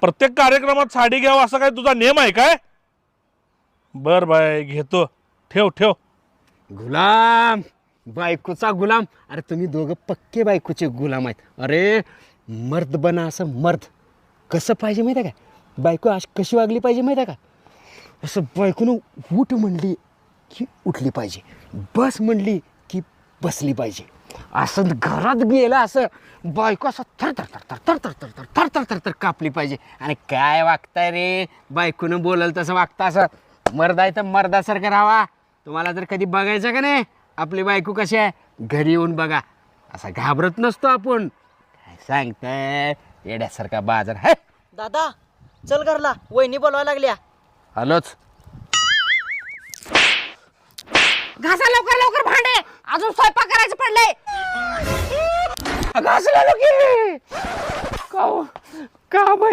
प्रत्येक कार्यक्रमात साडी घ्यावं असं काय तुझा नियम आहे काय? बर बाय घेतो, ठेव ठेव. गुलाम, बायकोचा गुलाम. अरे तुम्ही दोघं पक्के बायकोचे गुलाम आहेत. अरे मर्द बना, असं मर्द कसं पाहिजे माहिती आहे का? बायको अशी कशी वागली पाहिजे माहिती आहे का? असं बायकोनं उठ म्हणली की उठली पाहिजे, बस म्हणली की बसली पाहिजे. असं घरात गेलं असं बायको असं थर थर थर थर थर थर थर थर थर थर थर कापली पाहिजे. आणि काय वागताय रे, बायकोनं बोलल तसं वागता. असं मर्द आहे तर मर्दासारखं राहावा. तुम्हाला जर कधी बघायचं का नाही आपली बायको कशी आहे, घरी येऊन बघा. असा घाबरत नसतो आपण. काय सांगताय, येड्यासारखा बाजार है. दादा चल घरला, वहिनी बोलवायला लागल्या. आलोच. घासा लवकर लवकर भांडे, अजून स्वयंपाक करायचं पडलंय. घासला की का